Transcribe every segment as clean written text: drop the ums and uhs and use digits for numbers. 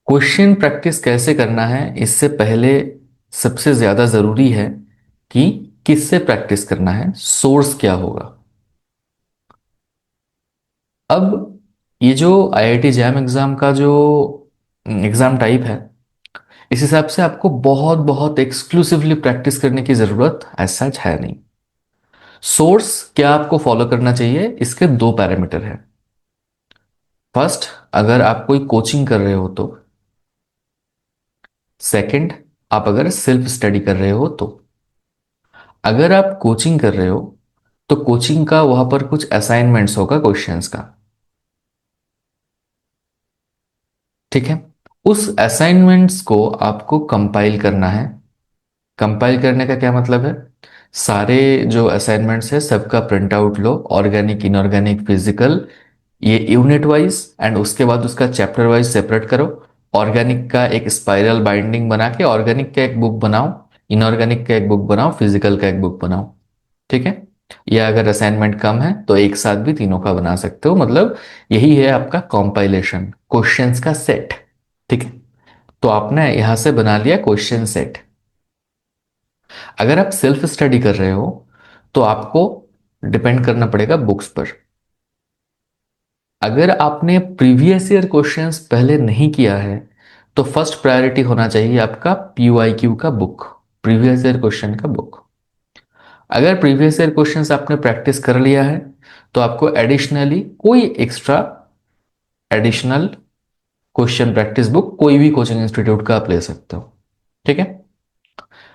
Question practice कैसे करना है इससे पहले सबसे ज्यादा जरूरी है कि किससे प्रैक्टिस करना है, सोर्स क्या होगा। अब ये जो आईआईटी जैम एग्जाम का जो एग्जाम टाइप है, इस हिसाब से आपको बहुत बहुत एक्सक्लूसिवली प्रैक्टिस करने की जरूरत एज सच है नहीं। सोर्स क्या आपको फॉलो करना चाहिए, इसके दो पैरामीटर है। फर्स्ट, अगर आप कोई कोचिंग कर रहे हो तो। सेकंड, आप अगर सेल्फ स्टडी कर रहे हो तो। अगर आप कोचिंग कर रहे हो तो कोचिंग का वहां पर कुछ असाइनमेंट्स होगा क्वेश्चंस का। ठीक है। उस असाइनमेंट्स को आपको कंपाइल करना है। कंपाइल करने का क्या मतलब है? सारे जो असाइनमेंट्स है सबका प्रिंट आउट लो, ऑर्गेनिक इनऑर्गेनिक फिजिकल, ये यूनिट वाइज, एंड उसके बाद उसका चैप्टर वाइज सेपरेट करो। ऑर्गेनिक का एक स्पाइरल बाइंडिंग बना के ऑर्गेनिक का एक बुक बनाओ, इनऑर्गेनिक का एक बुक बनाओ, फिजिकल का एक बुक बनाओ। ठीक है। या अगर असाइनमेंट कम है तो एक साथ भी तीनों का बना सकते हो, मतलब यही है आपका कॉम्पाइलेशन, क्वेश्चंस का सेट। ठीक है। तो आपने यहां से बना लिया क्वेश्चन सेट। अगर आप सेल्फ स्टडी कर रहे हो तो आपको डिपेंड करना पड़ेगा बुक्स पर। अगर आपने प्रीवियस ईयर क्वेश्चंस पहले नहीं किया है तो फर्स्ट प्रायोरिटी होना चाहिए आपका पीवाईक्यू का बुक, प्रीवियस ईयर क्वेश्चन का बुक। अगर प्रीवियस ईयर क्वेश्चंस आपने प्रैक्टिस कर लिया है तो आपको एडिशनली कोई extra additional question practice book कोई भी कोचिंग इंस्टीट्यूट का आप ले सकते हो। ठीक है।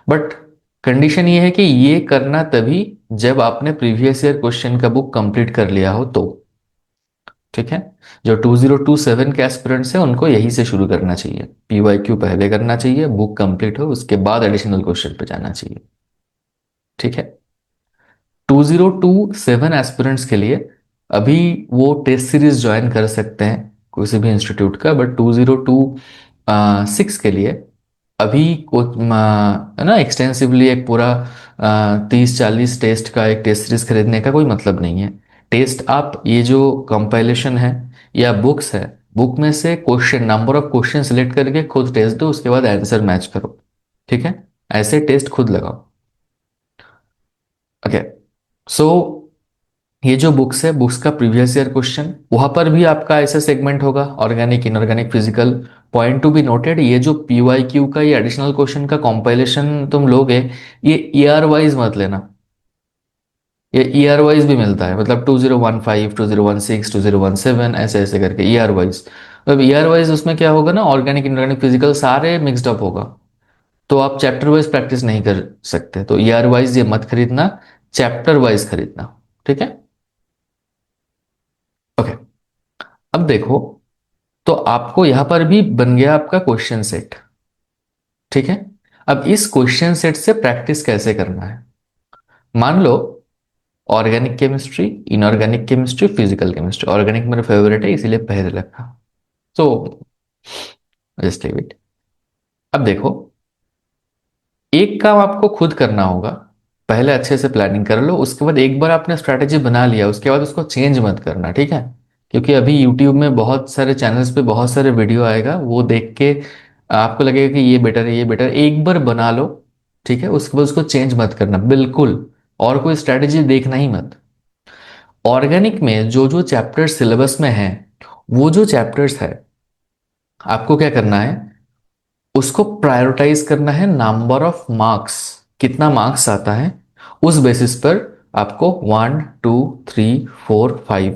बट कंडीशन ये है कि ये करना तभी जब आपने प्रीवियस ईयर क्वेश्चन का बुक कंप्लीट कर लिया हो तो। ठीक है। जो 2027 के एस्पिरेंट्स हैं उनको यही से शुरू करना चाहिए, पीवाईक्यू पहले करना चाहिए, बुक कंप्लीट हो उसके बाद एडिशनल क्वेश्चन पे जाना चाहिए। ठीक है। 2027 एस्पिरेंट्स के लिए अभी वो टेस्ट सीरीज ज्वाइन कर सकते हैं किसी भी इंस्टीट्यूट का, बट 2026 के लिए अभी है ना, एक्सटेंसिवली एक पूरा 30-40 टेस्ट का एक टेस्ट सीरीज खरीदने का कोई मतलब नहीं है। टेस्ट आप ये जो कंपाइलेशन है या बुक्स है, बुक में से question, number of question select करके खुद टेस्ट दो, उसके बाद आंसर मैच करो। ठीक है। ऐसे टेस्ट खुद लगाओ। ओके। सो ये जो बुक्स है, बुक्स का प्रीवियस ईयर क्वेश्चन, वहां पर भी आपका ऐसा सेगमेंट होगा, organic inorganic physical. Point to be noted, ये जो पीवाईक्यू का ये एडिशनल क्वेश्चन का कॉम्पाइलेशन तुम लोगे, ये ईयर वाइज मत लेना। ये ईयर वाइज भी मिलता है, मतलब 2015, 2016, 2017, ऐसे ऐसे करके ईयर वाइज। अब ईयर वाइज उसमें क्या होगा ना, ऑर्गेनिक इनऑर्गेनिक फिजिकल सारे मिक्सड अप होगा। तो आप चैप्टर वाइज प्रैक्टिस नहीं कर सकते, तो ईयर वाइज ये मत खरीदना, चैप्टर वाइज खरीदना। ठीक है। ओके। अब देखो, तो आपको यहां पर भी बन गया आपका क्वेश्चन सेट। ठीक है। अब इस क्वेश्चन सेट से प्रैक्टिस कैसे करना है? मान लो organic chemistry, inorganic chemistry, physical chemistry, organic मेरा फेवरेट है इसीलिए पहले रखा। तो जस्ट लीव इट। अब देखो, एक काम आपको खुद करना होगा। पहले अच्छे से प्लानिंग कर लो, उसके बाद एक बार आपने स्ट्रैटेजी बना लिया उसके बाद उसको चेंज मत करना। ठीक है। क्योंकि अभी यूट्यूब में बहुत सारे चैनल्स पे बहुत सारे वीडियो आएगा, वो देख के आपको लगेगा कि ये बेटर है, ये बेटर है। एक बार बना लो, ठीक है, उसके बाद उसको चेंज मत करना बिल्कुल। और कोई स्ट्रैटेजी देखना ही मत। ऑर्गेनिक में जो जो चैप्टर्स सिलेबस में है, वो जो चैप्टर्स है, आपको क्या करना है, उसको प्रायोरिटाइज करना है नंबर ऑफ मार्क्स, कितना मार्क्स आता है उस बेसिस पर आपको 1, 2, 3, 4, 5।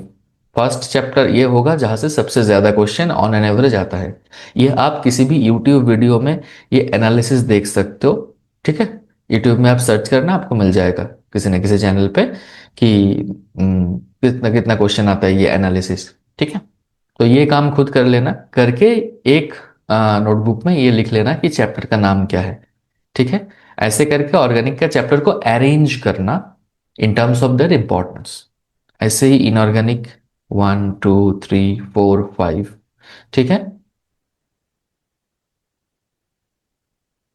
फर्स्ट चैप्टर ये होगा जहां से सबसे ज्यादा क्वेश्चन ऑन एन एवरेज आता है। ये आप किसी भी यूट्यूब वीडियो में ये एनालिसिस देख सकते हो। ठीक है। यूट्यूब में आप सर्च करना, आपको मिल जाएगा किसी न किसी चैनल पे कि कितना कितना क्वेश्चन आता है, ये एनालिसिस। ठीक है। तो ये काम खुद कर लेना, करके एक नोटबुक में ये लिख लेना कि चैप्टर का नाम क्या है। ठीक है। ऐसे करके ऑर्गेनिक का चैप्टर को अरेंज करना in terms of their importance. ऐसे ही इनऑर्गेनिक 1, 2, 3, 4, 5। ठीक है।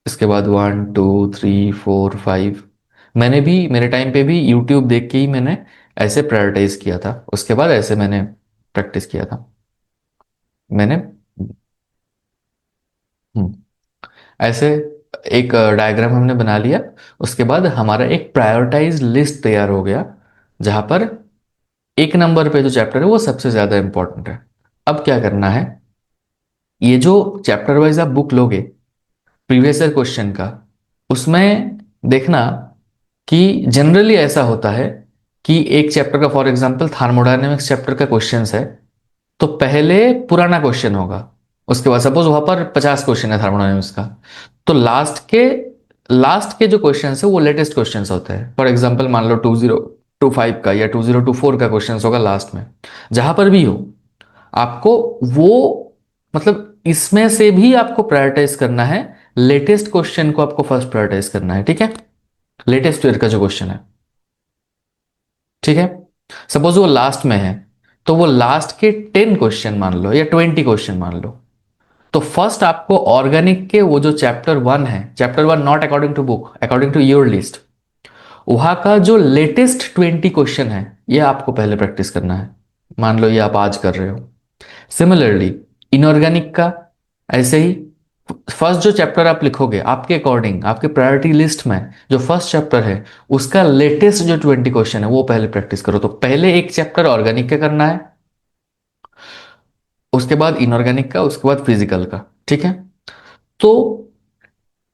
इसके बाद 1, 2, 3, 4, 5। मैंने भी मेरे टाइम पे भी यूट्यूब देख के ही मैंने ऐसे प्रायोरिटाइज किया था, उसके बाद ऐसे मैंने प्रैक्टिस किया था। मैंने ऐसे एक डायग्राम हमने बना लिया। उसके बाद हमारा एक प्रायोरिटाइज लिस्ट तैयार हो गया, जहां पर एक नंबर पे जो चैप्टर है वो सबसे ज्यादा इंपॉर्टेंट है। अब क्या करना है, ये जो चैप्टर वाइज आप बुक लोगे प्रीवियस ईयर क्वेश्चन का, उसमें देखना कि जनरली ऐसा होता है कि एक चैप्टर का, फॉर एग्जांपल थार्मोडायनेमिक्स चैप्टर का क्वेश्चंस है, तो पहले पुराना क्वेश्चन होगा। उसके बाद सपोज वहां पर 50 क्वेश्चन है थर्मोडायनेमिक्स का, तो लास्ट के जो क्वेश्चन है वो लेटेस्ट क्वेश्चन होते हैं। फॉर एग्जांपल मान लो 2025 का या 2024 का क्वेश्चन होगा लास्ट में। जहां पर भी हो, आपको वो, मतलब इसमें से भी आपको प्रायोरिटाइज करना है। लेटेस्ट क्वेश्चन को आपको फर्स्ट प्रायोरिटाइज करना है, ठीक है। लेटेस्ट ईयर का जो क्वेश्चन है, ठीक है। सपोज वो लास्ट में है, तो वो लास्ट के 10 क्वेश्चन मान लो या 20 क्वेश्चन मान लो। तो फर्स्ट आपको ऑर्गेनिक के वो जो चैप्टर 1 है, chapter 1 not according to book, according to your list, वहां का जो लेटेस्ट 20 क्वेश्चन है, ये आपको पहले प्रैक्टिस करना है। मान लो ये आप आज कर रहे हो। सिमिलरली इनऑर्गेनिक का ऐसे ही, फर्स्ट जो चैप्टर आप लिखोगे आपके अकॉर्डिंग, आपके प्रायोरिटी लिस्ट में जो फर्स्ट चैप्टर है, उसका लेटेस्ट जो 20 क्वेश्चन है वो पहले प्रैक्टिस करो। तो पहले एक चैप्टर ऑर्गेनिक का करना है, उसके बाद इनऑर्गेनिक का, उसके बाद फिजिकल का, ठीक है। तो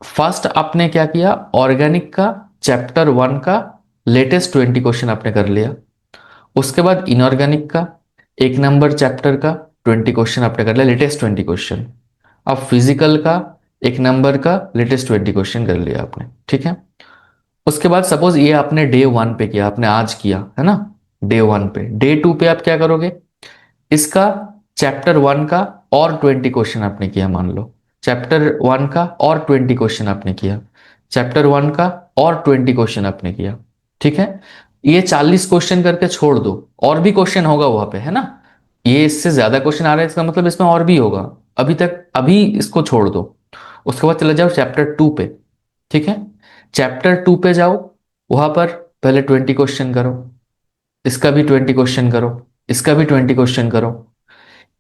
फर्स्ट आपने क्या किया, ऑर्गेनिक का चैप्टर 1 का लेटेस्ट 20 क्वेश्चन आपने कर लिया। उसके बाद इनऑर्गेनिक का एक नंबर चैप्टर का 20 क्वेश्चन आपने कर लिया, लेटेस्ट 20 क्वेश्चन। अब फिजिकल का एक नंबर का लेटेस्ट 20 क्वेश्चन कर लिया आपने, ठीक है। उसके बाद सपोज ये आपने डे 1 पे किया, आपने आज किया है ना, डे 1 पे। डे 2 पे आप क्या करोगे, इसका चैप्टर 1 का और 20 क्वेश्चन आपने किया मान लो, चैप्टर 1 का और 20 क्वेश्चन आपने किया, चैप्टर 1 का और 20 क्वेश्चन आपने किया, ठीक है। ये 40 क्वेश्चन करके छोड़ दो, और भी क्वेश्चन होगा वहां पे, है ना। ये इससे ज्यादा क्वेश्चन आ रहे हैं, इसका मतलब इसमें और भी होगा। अभी इसको छोड़ दो। उसके बाद चले जाओ चैप्टर 2 पे, ठीक है। चैप्टर 2 पे जाओ, वहां पर पहले 20 क्वेश्चन करो, इसका भी 20 क्वेश्चन करो, इसका भी 20 क्वेश्चन करो।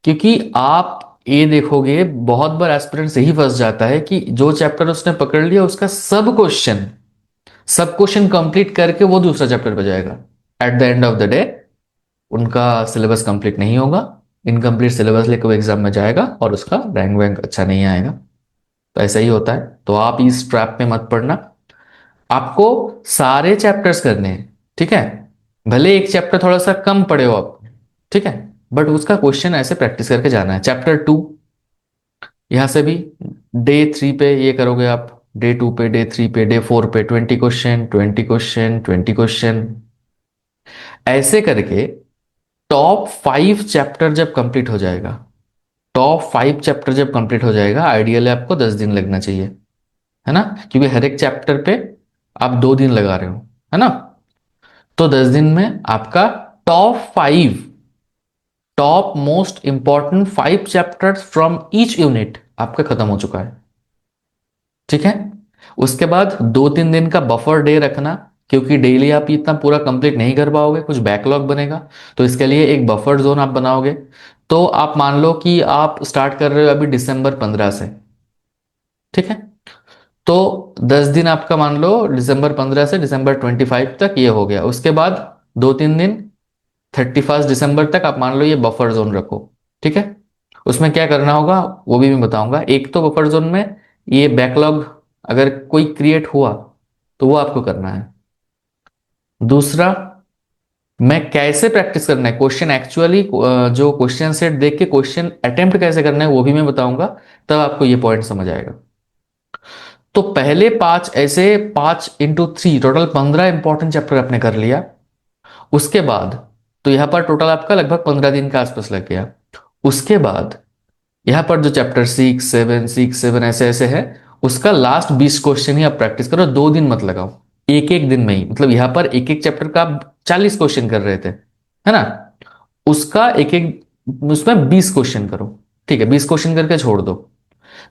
क्योंकि आप ये देखोगे, बहुत बार एस्पिरेंट यही फंस जाता है कि जो चैप्टर उसने पकड़ लिया उसका सब क्वेश्चन कंप्लीट करके वो दूसरा चैप्टर पे जाएगा। At the end of the day उनका सिलेबस कंप्लीट नहीं होगा, इनकम्प्लीट सिलेबस लेकर वो एग्जाम में जाएगा और उसका रैंक वैंक अच्छा नहीं आएगा। तो ऐसा ही होता है, तो आप इस ट्रैप में मत पड़ना। आपको सारे चैप्टर्स करने हैं, ठीक है। भले एक चैप्टर थोड़ा सा कम पड़े हो आप, ठीक है, बट उसका क्वेश्चन ऐसे प्रैक्टिस करके जाना है। चैप्टर 2 यहां से भी डे 3 पे ये करोगे आप, डे 2 पे, डे 3 पे, डे 4 पे 20 क्वेश्चन, 20 क्वेश्चन, 20 क्वेश्चन, ऐसे करके टॉप 5 चैप्टर जब कंप्लीट हो जाएगा, टॉप 5 चैप्टर जब कंप्लीट हो जाएगा, आइडियली आपको 10 दिन लगना चाहिए, है ना। क्योंकि हर एक चैप्टर पे आप 2 दिन लगा रहे हो, है ना। तो 10 दिन में आपका top 5, top most important 5 chapters from each unit आपका खत्म हो चुका है, ठीक है। उसके बाद 2-3 दिन का बफर डे रखना, क्योंकि डेली आप इतना पूरा कंप्लीट नहीं कर पाओगे, कुछ बैकलॉग बनेगा। तो इसके लिए एक बफर जोन आप बनाओगे। तो आप मान लो कि आप स्टार्ट कर रहे हो अभी दिसंबर 15 से, ठीक है। तो 10 दिन आपका मान लो दिसंबर 15 से दिसंबर 25 तक ये हो गया। उसके बाद 2-3 दिन 31 दिसंबर तक आप मान लो ये बफर जोन रखो, ठीक है। उसमें क्या करना होगा वो भी मैं बताऊंगा। एक तो बफर जोन में ये बैकलॉग अगर कोई क्रिएट हुआ तो वो आपको करना है। दूसरा, मैं कैसे प्रैक्टिस करना है, क्वेश्चन एक्चुअली जो क्वेश्चन सेट देख के क्वेश्चन अटेम्प्ट कैसे करना है वो भी मैं बताऊंगा। तब आपको ये पॉइंट समझ आएगा। तो पहले 5 ऐसे, 5 × 3 टोटल 15 इंपॉर्टेंट चैप्टर आपने कर लिया। उसके बाद तो यहां पर टोटल आपका लगभग 15 दिन के आसपास लग गया। उसके बाद यहां पर जो चैप्टर 6, 7 ऐसे ऐसे है, उसका लास्ट 20 क्वेश्चन ही आप प्रैक्टिस करो। 2 दिन मत लगाओ, एक एक दिन में ही। मतलब यहां पर एक एक चैप्टर का आप 40 क्वेश्चन कर रहे थे, है ना। उसका एक एक उसमें 20 क्वेश्चन करो, ठीक है। 20 क्वेश्चन करके छोड़ दो।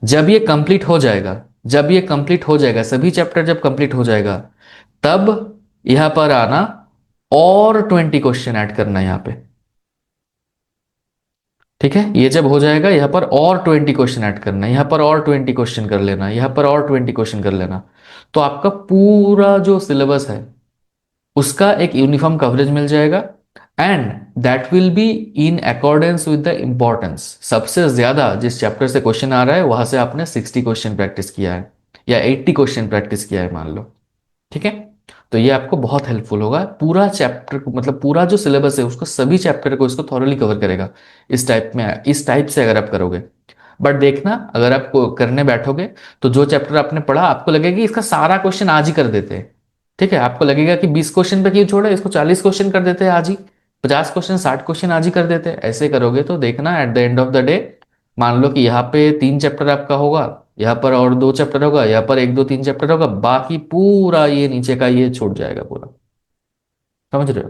जब ये कंप्लीट हो जाएगा, जब ये कंप्लीट हो जाएगा, सभी चैप्टर जब कंप्लीट हो जाएगा, तब यहां पर आना और 20 क्वेश्चन ऐड करना यहां पे। ठीक है, ये जब हो जाएगा यहाँ पर और 20 क्वेश्चन ऐड करना है, यहाँ पर और 20 क्वेश्चन कर लेना, यहाँ पर और 20 क्वेश्चन कर लेना। तो आपका पूरा जो सिलेबस है उसका एक यूनिफॉर्म कवरेज मिल जाएगा। And that will be in accordance with the importance. सबसे ज्यादा जिस चैप्टर से क्वेश्चन आ रहा है वहां से आपने 60 क्वेश्चन प्रैक्टिस किया है या 80 क्वेश्चन प्रैक्टिस किया है मान लो। ठीक है, तो ये आपको बहुत हेल्पफुल होगा। पूरा चैप्टर को मतलब पूरा जो सिलेबस है उसको, सभी चैप्टर को इसको थॉरली कवर करेगा। इस टाइप में, इस टाइप से अगर आप करोगे। बट देखना, अगर आप करने बैठोगे तो जो चैप्टर आपने पढ़ा आपको लगेगा कि इसका सारा क्वेश्चन आज ही कर देते हैं। ठीक है, आपको लगेगा कि 20 क्वेश्चन पे क्यों छोड़ा, इसको 40 क्वेश्चन कर देते हैं आज ही, 50 क्वेश्चन 60 क्वेश्चन आज ही कर देते हैं। ऐसे करोगे तो देखना at the end of the day, मान लो कि यहाँ पे 3 चैप्टर आपका होगा, यहाँ पर और 2 चैप्टर होगा, यहाँ पर 1 2 3 चैप्टर होगा, बाकी पूरा ये नीचे का ये छूट जाएगा पूरा। समझ रहे हो?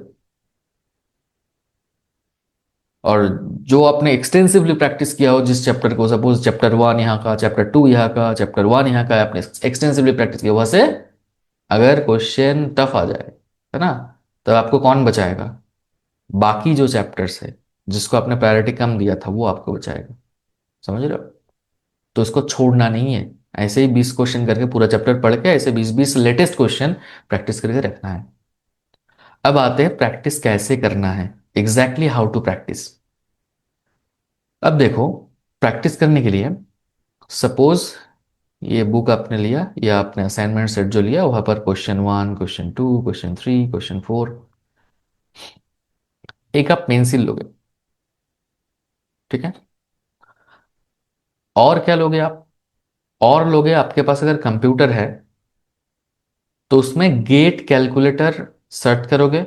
और जो आपने एक्सटेंसिवली प्रैक्टिस किया हो जिस चैप्टर को, सपोज चैप्टर 1 यहाँ का, चैप्टर 2 यहाँ का, चैप्टर 1 यहाँ का, आपने एक्सटेंसिवली प्रैक्टिस किया, वहां से अगर क्वेश्चन टफ आ जाए, है ना, तो आपको कौन बचाएगा? बाकी जो चैप्टर्स है जिसको आपने प्रायोरिटी कम दिया था वो आपको बचाएगा। समझ रहे हो? तो इसको छोड़ना नहीं है। ऐसे ही 20 क्वेश्चन करके पूरा चैप्टर पढ़ के ऐसे 20 लेटेस्ट क्वेश्चन प्रैक्टिस करके रखना है। अब आते हैं प्रैक्टिस कैसे करना है, एग्जैक्टली हाउ टू प्रैक्टिस। अब देखो, प्रैक्टिस करने के लिए सपोज ये बुक आपने लिया या आपने असाइनमेंट सेट जो लिया, वहां पर क्वेश्चन 1 क्वेश्चन 2 क्वेश्चन 3 क्वेश्चन 4, एक आप पेंसिल लोगे। ठीक है, और क्या लोगे आप? और लोगे, आपके पास अगर कंप्यूटर है तो उसमें गेट कैलकुलेटर सर्च करोगे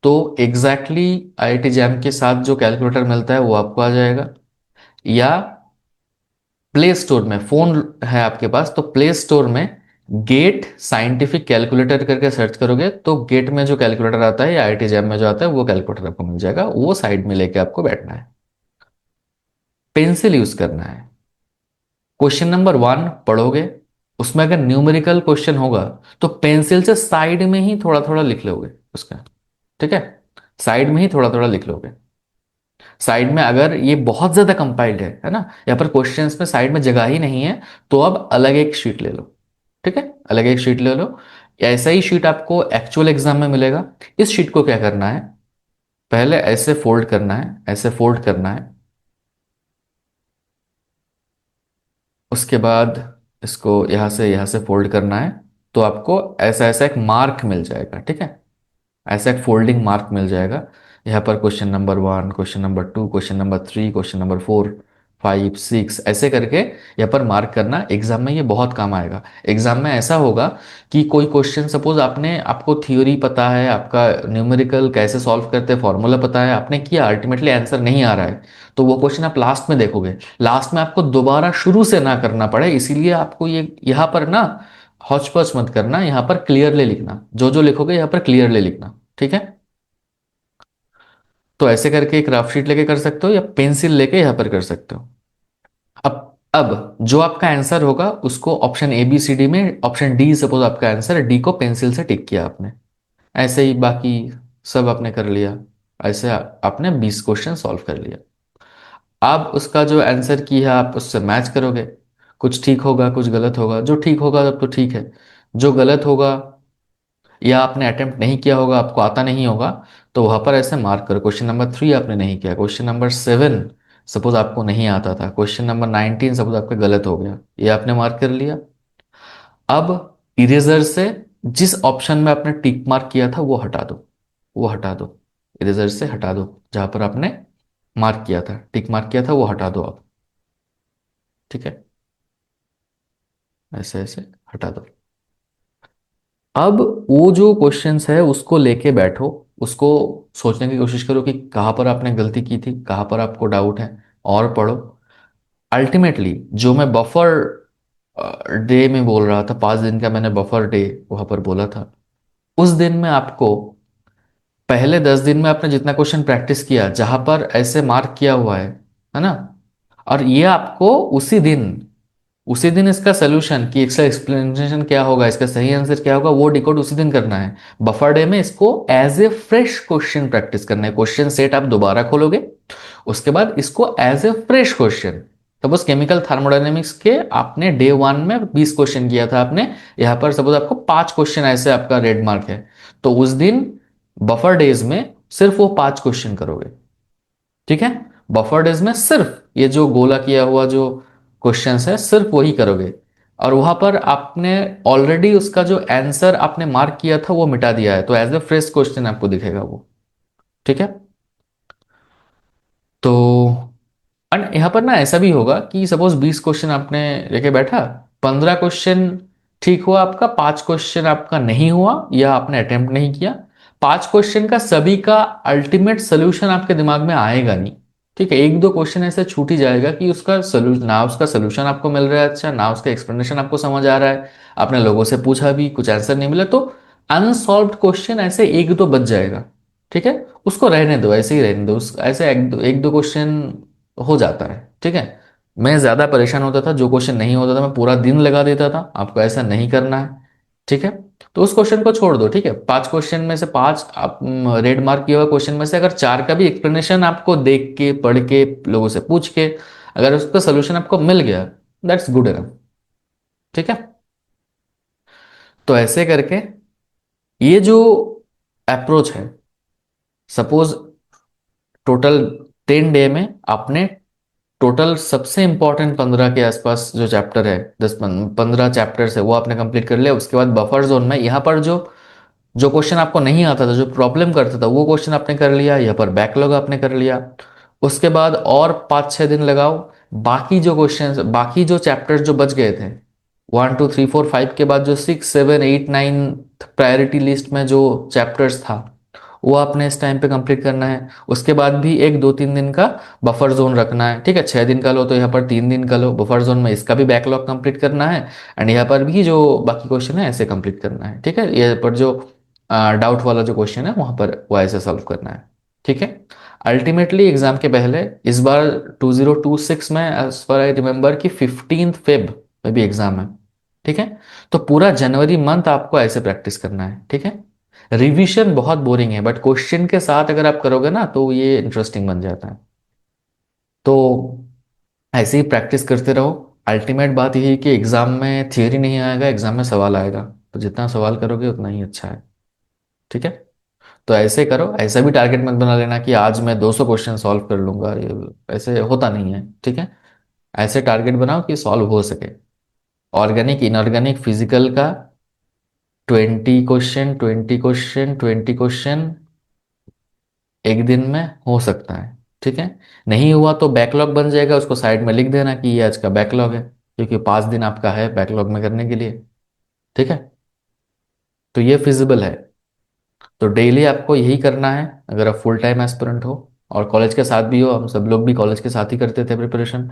तो एग्जैक्टली आईआईटी जैम के साथ जो कैलकुलेटर मिलता है वो आपको आ जाएगा। या प्ले स्टोर में, फोन है आपके पास तो प्ले स्टोर में गेट साइंटिफिक कैलकुलेटर करके सर्च करोगे तो गेट में जो कैलकुलेटर आता है या आईआईटी जैम में जो आता है वो कैलकुलेटर आपको मिल जाएगा। वो साइड में लेके आपको बैठना है, पेंसिल यूज करना है। क्वेश्चन नंबर 1 पढ़ोगे, उसमें अगर न्यूमेरिकल क्वेश्चन होगा तो पेंसिल से साइड में ही थोड़ा थोड़ा लिख लोगे उसका। ठीक है, साइड में ही थोड़ा थोड़ा लिख लोगे। साइड में अगर ये बहुत ज्यादा कंपाइल्ड है ना, यहाँ पर क्वेश्चंस में साइड में जगह ही नहीं है, तो अब अलग एक शीट ले लो। ठीक है, अलग एक शीट ले लो। ऐसा ही शीट आपको एक्चुअल एग्जाम में मिलेगा। इस शीट को क्या करना है, पहले ऐसे फोल्ड करना है, ऐसे फोल्ड करना है। उसके बाद इसको यहाँ से फोल्ड करना है। तो आपको ऐसा ऐसा एक मार्क मिल जाएगा। ठीक है, ऐसा एक फोल्डिंग मार्क मिल जाएगा। यहाँ पर question number 1 question number 2 question number 3 question number 4 5 6 ऐसे करके यहाँ पर मार्क करना। एग्जाम में ये बहुत काम आएगा। एग्जाम में ऐसा होगा कि कोई क्वेश्चन, सपोज आपने, आपको थ्योरी पता है, आपका न्यूमेरिकल कैसे सॉल्व करते हैं फॉर्मूला पता है, आपने किया, अल्टीमेटली आंसर नहीं आ रहा है, तो वो क्वेश्चन आप लास्ट में देखोगे। लास्ट में आपको दोबारा शुरू से ना करना पड़े, इसीलिए आपको ये यहाँ पर ना हौच पौच मत करना, यहाँ पर क्लियरली लिखना, जो जो लिखोगे यहाँ पर क्लियरली लिखना। ठीक है, तो ऐसे करके एक रफ शीट लेके कर सकते हो या पेंसिल लेके यहाँ पर कर सकते हो। अब जो आपका आंसर होगा उसको option A B C D में, ऑप्शन डी, सपोज आपका आंसर डी को पेंसिल से टिक किया आपने, ऐसे ही बाकी सब आपने कर लिया। ऐसे आपने 20 क्वेश्चन सॉल्व कर लिया। अब उसका जो आंसर की है आप उससे मैच करोगे। कुछ ठीक होगा, कुछ गलत होगा। जो ठीक होगा तब तो ठीक है, जो गलत होगा या आपने अटेम्प्ट नहीं किया होगा, आपको आता नहीं होगा, तो वहां पर ऐसे मार्क करो। क्वेश्चन नंबर 3 आपने नहीं किया, क्वेश्चन नंबर 7 सपोज आपको नहीं आता था, क्वेश्चन नंबर 19 सपोज आपका गलत हो गया, ये आपने मार्क कर लिया। अब इरेजर से जिस ऑप्शन में आपने टिक मार्क किया था वो हटा दो, वो हटा दो। इरेजर से हटा दो, जहां पर आपने मार्क किया था, टिक मार्क किया था, वो हटा दो आप। ठीक है, ऐसे ऐसे हटा दो। अब वो जो क्वेश्चंस है उसको लेके बैठो, उसको सोचने की कोशिश करो कि कहाँ पर आपने गलती की थी, कहाँ पर आपको डाउट है, और पढ़ो। अल्टीमेटली जो मैं बफर डे में बोल रहा था, 5 दिन का मैंने बफर डे वहां पर बोला था, उस दिन में आपको, पहले 10 दिन में आपने जितना क्वेश्चन प्रैक्टिस किया जहां पर ऐसे मार्क किया हुआ है ना, और ये आपको उसी दिन इसका सोल्यूशन कि इसका एक्सप्लेनेशन क्या होगा, इसका सही आंसर क्या होगा, वो डिकोड उसी दिन करना है। बफर डे में इसको as a fresh question practice करना है। क्वेश्चन सेट आप दोबारा खोलोगे, उसके बाद इसको as a fresh question, suppose chemical thermodynamics के आपने डे वन में 20 क्वेश्चन किया था आपने, यहाँ पर सपोज आपको 5 क्वेश्चन ऐसे आपका रेड मार्क है, तो उस दिन बफर डेज में सिर्फ वो 5 क्वेश्चन करोगे। ठीक है, बफर डेज में सिर्फ ये जो गोला किया हुआ जो क्वेश्चंस है सिर्फ वही करोगे, और वहां पर आपने ऑलरेडी उसका जो आंसर आपने मार्क किया था वो मिटा दिया है, तो एज ए फ्रेश क्वेश्चन आपको दिखेगा वो। ठीक है, तो एंड यहाँ पर ना ऐसा भी होगा कि सपोज 20 क्वेश्चन आपने लेके बैठा, 15 क्वेश्चन ठीक हुआ आपका, 5 क्वेश्चन आपका नहीं हुआ या आपने अटेम्प्ट नहीं किया। 5 क्वेश्चन का सभी का अल्टीमेट सोल्यूशन आपके दिमाग में आएगा नहीं। ठीक है, एक दो क्वेश्चन ऐसे छूट ही जाएगा कि उसका सोल्यूशन ना, उसका सोल्यूशन आपको मिल रहा है अच्छा, ना उसका एक्सप्लेनेशन आपको समझ आ रहा है, आपने लोगों से पूछा भी कुछ आंसर नहीं मिला, तो अनसॉल्व्ड क्वेश्चन ऐसे एक दो बच जाएगा। ठीक है, उसको रहने दो, ऐसे ही रहने दो, उस ऐसे एक दो क्वेश्चन हो जाता है। ठीक है, मैं ज्यादा परेशान होता था, जो क्वेश्चन नहीं होता था मैं पूरा दिन लगा देता था, आपको ऐसा नहीं करना है। ठीक है, तो उस क्वेश्चन को छोड़ दो। ठीक है, 5 क्वेश्चन में से 5 आप रेड मार्क किया हुआ क्वेश्चन में से अगर 4 का भी एक्सप्लेनेशन आपको देख के पढ़ के लोगों से पूछ के अगर उसका सोल्यूशन आपको मिल गया, दैट्स गुड इनफ। ठीक है, तो ऐसे करके ये जो अप्रोच है, सपोज टोटल 10 डे में आपने टोटल सबसे इंपॉर्टेंट 15 के आसपास जो चैप्टर है, 10-15 चैप्टर्स है वो आपने कंप्लीट कर लिया। उसके बाद बफर जोन में यहाँ पर जो जो क्वेश्चन आपको नहीं आता था, जो प्रॉब्लम करता था, वो क्वेश्चन आपने कर लिया, यहाँ पर बैकलॉग आपने कर लिया। उसके बाद और 5-6 दिन लगाओ, बाकी जो क्वेश्चन, बाकी जो चैप्टर्स जो बच गए थे, 1 2 3 4 5 के बाद जो 6 7 8 9 प्रायोरिटी लिस्ट में जो चैप्टर्स था, वो आपने इस टाइम पे कंप्लीट करना है। उसके बाद भी एक 2-3 दिन का बफर जोन रखना है। ठीक है, 6 दिन का लो तो यहाँ पर 3 दिन का लो बफर जोन में, इसका भी बैकलॉग कंप्लीट करना है, एंड यहाँ पर भी जो बाकी क्वेश्चन है ऐसे कंप्लीट करना है। ठीक है, यहाँ पर जो डाउट वाला जो क्वेश्चन है वहां पर वो ऐसे सॉल्व करना है। ठीक है, अल्टीमेटली एग्जाम के पहले इस बार 2026 में एज पर आई रिमेम्बर कि 15 फेब में भी एग्जाम है। ठीक है, तो पूरा जनवरी मंथ आपको ऐसे प्रैक्टिस करना है। ठीक है, रिवीजन बहुत बोरिंग है, बट क्वेश्चन के साथ अगर आप करोगे ना तो ये इंटरेस्टिंग बन जाता है। तो ऐसे ही प्रैक्टिस करते रहो। अल्टीमेट बात यही है कि एग्जाम में थियरी नहीं आएगा, एग्जाम में सवाल आएगा, तो जितना सवाल करोगे उतना ही अच्छा है। ठीक है, तो ऐसे करो, ऐसा भी टारगेट मत बना लेना कि आज मैं 200 क्वेश्चन सॉल्व कर लूंगा, ये ऐसे होता नहीं है। ठीक है, ऐसे टारगेट बनाओ कि सॉल्व हो सके। ऑर्गेनिक इनऑर्गेनिक फिजिकल का 20 क्वेश्चन 20 क्वेश्चन 20 क्वेश्चन एक दिन में हो सकता है। ठीक है, नहीं हुआ तो बैकलॉग बन जाएगा, उसको साइड में लिख देना कि ये आज का बैकलॉग है, क्योंकि 5 दिन आपका है बैकलॉग में करने के लिए। ठीक है, तो ये फिजिबल है। तो डेली आपको यही करना है अगर आप फुल टाइम एस्पिरेंट हो, और कॉलेज के साथ भी हो, हम सब लोग भी कॉलेज के साथ ही करते थे प्रिपरेशन।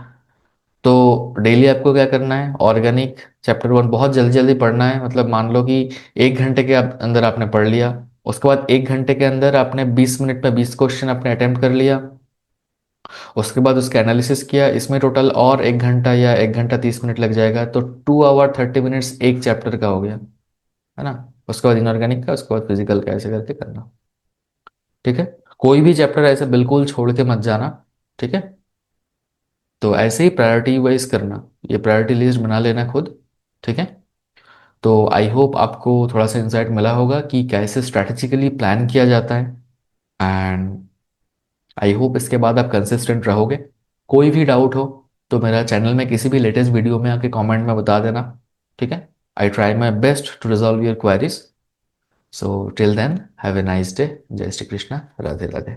तो डेली आपको क्या करना है, ऑर्गेनिक चैप्टर 1 बहुत जल्दी जल्दी पढ़ना है, मतलब मान लो कि 1 घंटे के अंदर आपने पढ़ लिया, उसके बाद 1 घंटे के अंदर आपने 20 मिनट में 20 क्वेश्चन आपने अटेम्प्ट कर लिया, उसके बाद उसका एनालिसिस किया, इसमें टोटल और 1 घंटा या 1 घंटा 30 मिनट लग जाएगा, तो 2 आवर 30 मिनट्स एक चैप्टर का हो गया, है ना। उसके बाद इनऑर्गेनिक का, उसके बाद फिजिकल का, ऐसे करके करना। ठीक है, कोई भी चैप्टर ऐसे बिल्कुल छोड़ के मत जाना। ठीक है, तो ऐसे ही प्रायोरिटी वाइज करना, ये प्रायोरिटी लिस्ट बना लेना खुद। ठीक है, तो आई होप आपको थोड़ा सा इंसाइट मिला होगा कि कैसे स्ट्रैटेजिकली प्लान किया जाता है, एंड आई होप इसके बाद आप कंसिस्टेंट रहोगे। कोई भी डाउट हो तो मेरा चैनल में किसी भी लेटेस्ट वीडियो में आके कमेंट में बता देना। ठीक है, I try my best to resolve your queries. So till then have a nice day. जय श्री कृष्णा, राधे राधे।